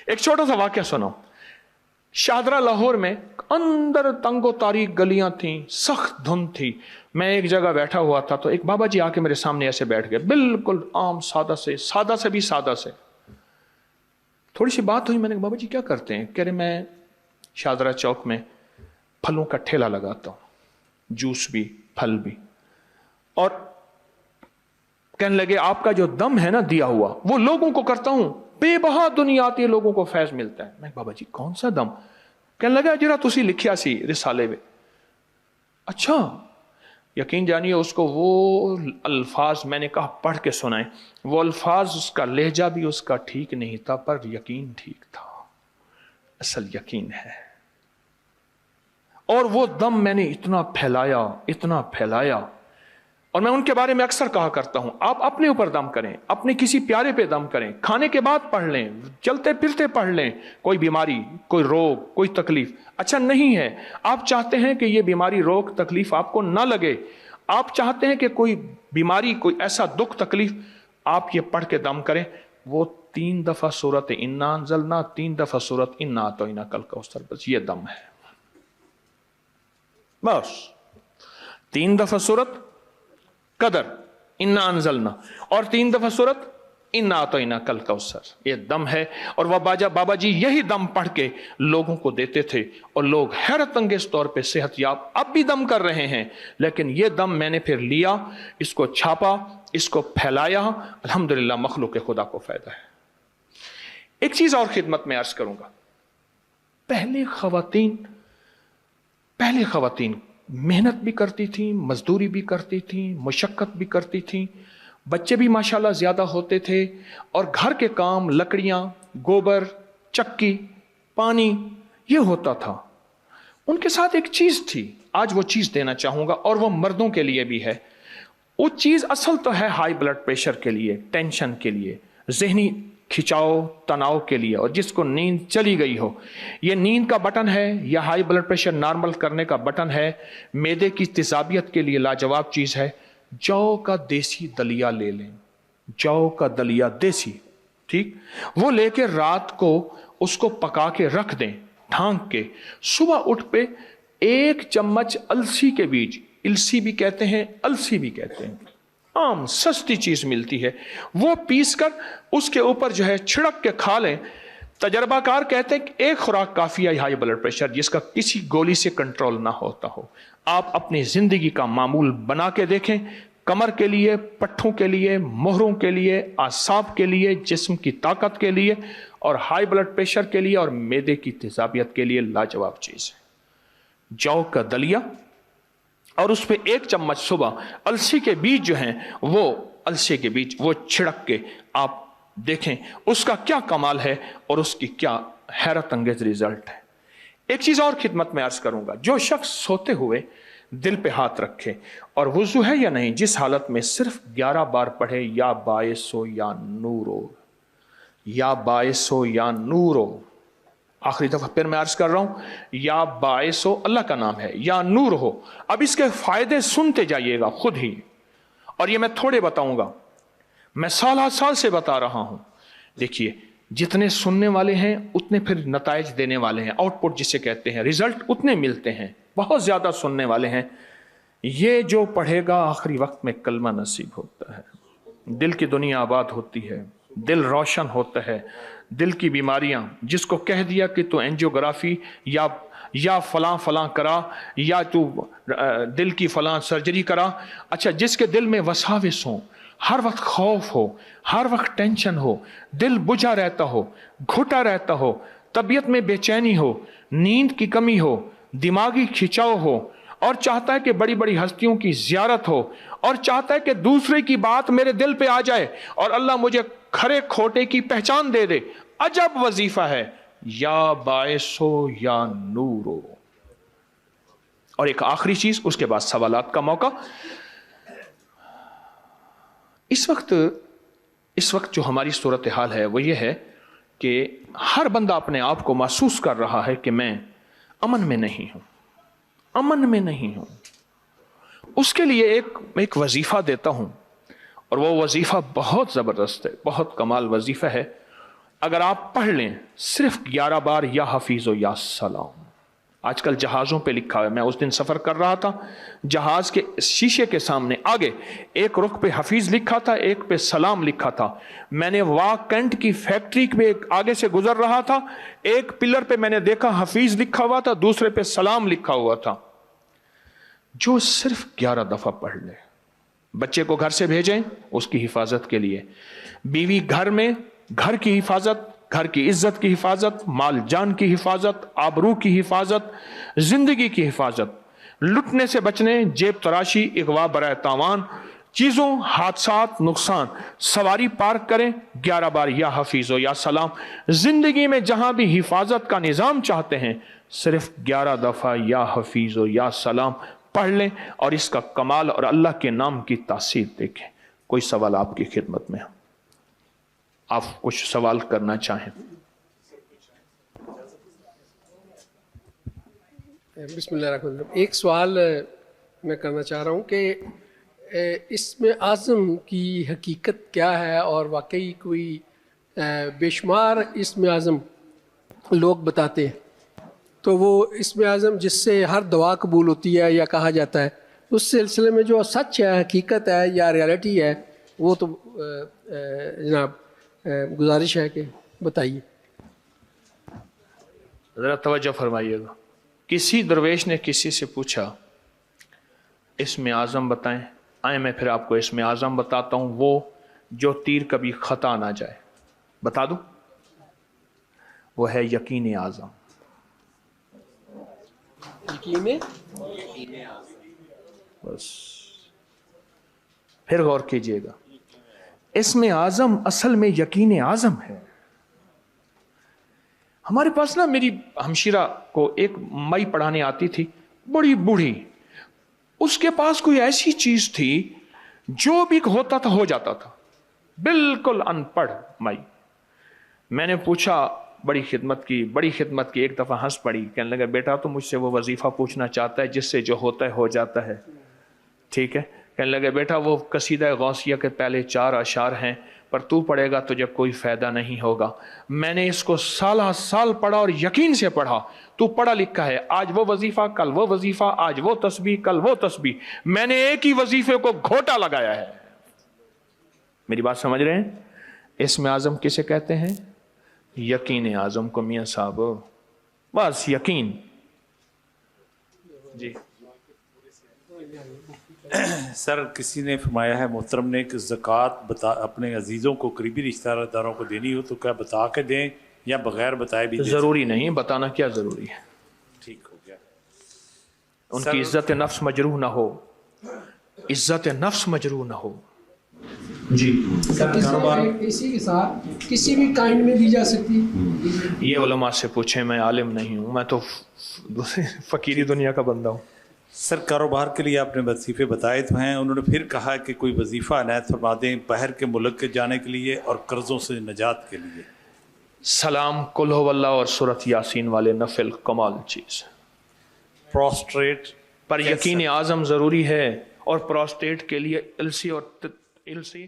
ایک چھوٹا سا واقعہ سنو. شاہدرہ لاہور میں اندر تنگو تاریک گلیاں تھیں، سخت دھند تھی. میں ایک جگہ بیٹھا ہوا تھا تو ایک بابا جی آ کے میرے سامنے ایسے بیٹھ گئے، بالکل عام سادہ سے بھی سادہ سے. تھوڑی سی بات ہوئی، میں نے کہا بابا جی کیا کرتے ہیں؟ کہہ رہے میں شاہدرہ چوک میں پھلوں کا ٹھیلا لگاتا ہوں، جوس بھی پھل بھی. اور کہنے لگے آپ کا جو دم ہے نا دیا ہوا وہ لوگوں کو کرتا ہوں، بے بہا دنیا آتی ہے، لوگوں کو فیض ملتا ہے. میں بابا جی کون سا دم؟ کہنے لگا جرا تسی لکھیا سی رسالے میں. اچھا، یقین جانیے اس کو وہ الفاظ میں نے کہا پڑھ کے سنائیں. وہ الفاظ، اس کا لہجہ بھی اس کا ٹھیک نہیں تھا، پر یقین ٹھیک تھا، اصل یقین ہے. اور وہ دم میں نے اتنا پھیلایا. اور میں ان کے بارے میں اکثر کہا کرتا ہوں، آپ اپنے اوپر دم کریں، اپنے کسی پیارے پہ دم کریں، کھانے کے بعد پڑھ لیں، چلتے پھرتے پڑھ لیں. کوئی بیماری، کوئی روگ، کوئی تکلیف اچھا نہیں ہے. آپ چاہتے ہیں کہ یہ بیماری روگ تکلیف آپ کو نہ لگے، آپ چاہتے ہیں کہ کوئی بیماری، کوئی ایسا دکھ تکلیف، آپ یہ پڑھ کے دم کریں. وہ 3 دفعہ سورت انا انزلنا، 3 دفعہ سورت انا اعطینا الکوثر، بس یہ دم ہے. بس 3 دفعہ سورت قدر انا انزلنا اور 3 دفعہ سورت انا اعطینا الکوثر، یہ دم ہے. اور وہ بابا جی یہی دم پڑھ کے لوگوں کو دیتے تھے اور لوگ حیرت انگیز طور پہ صحت یاب اب بھی دم کر رہے ہیں. لیکن یہ دم میں نے پھر لیا، اس کو چھاپا، اس کو پھیلایا، الحمدللہ مخلوق خدا کو فائدہ ہے. ایک چیز اور خدمت میں عرض کروں گا. پہلے خواتین محنت بھی کرتی تھیں، مزدوری بھی کرتی تھیں، مشقت بھی کرتی تھیں، بچے بھی ماشاءاللہ زیادہ ہوتے تھے، اور گھر کے کام، لکڑیاں، گوبر، چکی، پانی، یہ ہوتا تھا. ان کے ساتھ ایک چیز تھی، آج وہ چیز دینا چاہوں گا، اور وہ مردوں کے لیے بھی ہے. وہ چیز اصل تو ہے ہائی بلڈ پریشر کے لیے، ٹینشن کے لیے، ذہنی کھچاؤ تناؤ کے لیے، اور جس کو نیند چلی گئی ہو. یہ نیند کا بٹن ہے یا ہائی بلڈ پریشر نارمل کرنے کا بٹن ہے. معدے کی تیزابیت کے لیے لاجواب چیز ہے. جو کا دیسی دلیا لے لیں، جو کا دلیا دیسی، ٹھیک، وہ لے کے رات کو اس کو پکا کے رکھ دیں ڈھانک کے. صبح اٹھ پہ 1 چمچ السی کے بیج، السی بھی کہتے ہیں، السی بھی کہتے ہیں، عام سستی چیز ملتی ہے، وہ پیس کر اس کے اوپر جو ہے چھڑک کے کھا لیں. تجربہ کار کہتے ہیں کہ 1 خوراک کافی ہے ہائی بلڈ پریشر جس کا کسی گولی سے کنٹرول نہ ہوتا ہو. آپ اپنی زندگی کا معمول بنا کے دیکھیں، کمر کے لیے، پٹھوں کے لیے، مہروں کے لیے، اعصاب کے لیے، جسم کی طاقت کے لیے، اور ہائی بلڈ پریشر کے لیے اور معدے کی تیزابیت کے لیے لاجواب چیز ہے. جو کا دلیا، اور اس پہ 1 چمچ صبح السی کے بیج جو ہیں، وہ السی کے بیج وہ چھڑک کے آپ دیکھیں اس کا کیا کمال ہے اور اس کی کیا حیرت انگیز ریزلٹ ہے. ایک چیز اور خدمت میں عرض کروں گا. جو شخص سوتے ہوئے دل پہ ہاتھ رکھے اور وضو ہے یا نہیں، جس حالت میں صرف 11 بار پڑھے یا باعث ہو یا نور ہو، یا باعث ہو یا نور ہو. آخری دفعہ پھر میں عرض کر رہا ہوں، یا باعث ہو اللہ کا نام ہے، یا نور ہو. اب اس کے فائدے سنتے جائیے گا خود ہی، اور یہ میں تھوڑے بتاؤں گا، میں سال سے بتا رہا ہوں. دیکھیے، جتنے سننے والے ہیں اتنے پھر نتائج دینے والے ہیں، آؤٹ پٹ جسے کہتے ہیں، ریزلٹ اتنے ملتے ہیں. بہت زیادہ سننے والے ہیں. یہ جو پڑھے گا آخری وقت میں کلمہ نصیب ہوتا ہے، دل کی دنیا آباد ہوتی ہے، دل روشن ہوتا ہے. دل کی بیماریاں، جس کو کہہ دیا کہ تو اینجیوگرافی یا فلاں کرا، یا تو دل کی فلاں سرجری کرا، اچھا جس کے دل میں وساوس ہوں، ہر وقت خوف ہو، ہر وقت ٹینشن ہو، دل بجھا رہتا ہو، گھٹا رہتا ہو، طبیعت میں بے چینی ہو، نیند کی کمی ہو، دماغی کھچاؤ ہو، اور چاہتا ہے کہ بڑی بڑی ہستیوں کی زیارت ہو، اور چاہتا ہے کہ دوسرے کی بات میرے دل پہ آ جائے اور اللہ مجھے کھرے کھوٹے کی پہچان دے دے. عجب وظیفہ ہے، یا باعث ہو یا نور ہو. اور ایک آخری چیز، اس کے بعد سوالات کا موقع. اس وقت جو ہماری صورتحال ہے وہ یہ ہے کہ ہر بندہ اپنے آپ کو محسوس کر رہا ہے کہ میں امن میں نہیں ہوں. اس کے لیے ایک وظیفہ دیتا ہوں، اور وہ وظیفہ بہت زبردست ہے، بہت کمال وظیفہ ہے. اگر آپ پڑھ لیں صرف 11 بار یا حفیظ و یا سلام. آج کل جہازوں پہ لکھا ہے، میں اس دن سفر کر رہا تھا، جہاز کے شیشے کے سامنے آگے ایک رخ پہ حفیظ لکھا تھا، ایک پہ سلام لکھا تھا. میں نے واکنٹ کی فیکٹری پہ آگے سے گزر رہا تھا، ایک پلر پہ میں نے دیکھا حفیظ لکھا ہوا تھا، دوسرے پہ سلام لکھا ہوا تھا. جو صرف 11 دفعہ پڑھ لے. بچے کو گھر سے بھیجیں اس کی حفاظت کے لیے، بیوی گھر میں، گھر کی حفاظت، گھر کی عزت کی حفاظت، مال جان کی حفاظت، آبرو کی حفاظت، زندگی کی حفاظت، لٹنے سے بچنے، جیب تراشی، اغوا برائے تاوان، چیزوں، حادثات، نقصان. سواری پارک کریں 11 بار یا حفیظ و یا سلام. زندگی میں جہاں بھی حفاظت کا نظام چاہتے ہیں صرف 11 دفعہ یا حفیظ و یا سلام پڑھ لیں اور اس کا کمال اور اللہ کے نام کی تاثیر دیکھیں. کوئی سوال آپ کی خدمت میں؟ آپ کچھ سوال کرنا چاہیں؟ بسم اللہ الرحمن الرحیم. ایک سوال میں کرنا چاہ رہا ہوں کہ اسم اعظم کی حقیقت کیا ہے، اور واقعی کوئی بے شمار اسم اعظم لوگ بتاتے ہیں، تو وہ اسم اعظم جس سے ہر دعا قبول ہوتی ہے یا کہا جاتا ہے، اس سلسلے میں جو سچ ہے، حقیقت ہے یا ریالٹی ہے، وہ تو جناب گزارش ہے کہ بتائیے. ذرا توجہ فرمائیے گا. کسی درویش نے کسی سے پوچھا اسم اعظم بتائیں. آئیں میں پھر آپ کو اسم اعظم بتاتا ہوں، وہ جو تیر کبھی خطا نہ جائے. بتا دوں؟ وہ ہے یقین اعظم. بس پھر غور کیجئے گا، اسم اعظم اصل میں یقین اعظم ہے. ہمارے پاس نا، میری ہمشیرہ کو ایک مئی پڑھانے آتی تھی، بڑی بوڑھی. اس کے پاس کوئی ایسی چیز تھی جو بھی ہوتا تھا ہو جاتا تھا، بالکل ان پڑھ مئی. میں نے پوچھا، بڑی خدمت کی. ایک دفعہ ہنس پڑی، کہنے لگا بیٹا تو مجھ سے وہ وظیفہ پوچھنا چاہتا ہے جس سے جو ہوتا ہے ہو جاتا ہے. ٹھیک ہے. کہنے لگا بیٹا وہ قصیدہ غوثیہ کے پہلے 4 اشعار ہیں، پر تو پڑھے گا تجھے کوئی فائدہ نہیں ہوگا. میں نے اس کو سالہ سال پڑھا اور یقین سے پڑھا. تو پڑھا لکھا ہے، آج وہ وظیفہ کل وہ وظیفہ، آج وہ تسبیح کل وہ تسبیح. میں نے ایک ہی وظیفے کو گھوٹا لگایا ہے. میری بات سمجھ رہے ہیں؟ اسم اعظم کسے کہتے ہیں؟ یقین اعظم کو میاں صاحب، بس یقین. جی سر، کسی نے فرمایا ہے محترم نے کہ زکوٰۃ اپنے عزیزوں کو، قریبی رشتہ داروں کو دینی ہو تو کیا بتا کے دیں یا بغیر بتائے بھی دیں؟ ضروری نہیں، بتانا کیا ضروری ہے. ٹھیک ہو گیا. ان کی عزت نفس مجروح نہ ہو، عزت نفس مجروح نہ ہو. جی اسی کے ساتھ کسی بھی کائنڈ میں دی جا سکتی؟ یہ علماء سے پوچھیں، میں عالم نہیں ہوں، میں تو فقیری دنیا کا بندہ ہوں. سر، کاروبار کے لیے آپ نے وظیفے بتائے تو ہیں، انہوں نے پھر کہا کہ کوئی وظیفہ عنایت فرما دیں باہر کے ملک کے جانے کے لیے اور قرضوں سے نجات کے لیے. سلام، قل ہو اللہ اور سورۃ یاسین والے نفل کمال چیز. پروسٹریٹ پر یقین اعظم ضروری ہے، اور پروسٹیٹ کے لیے السی اور السی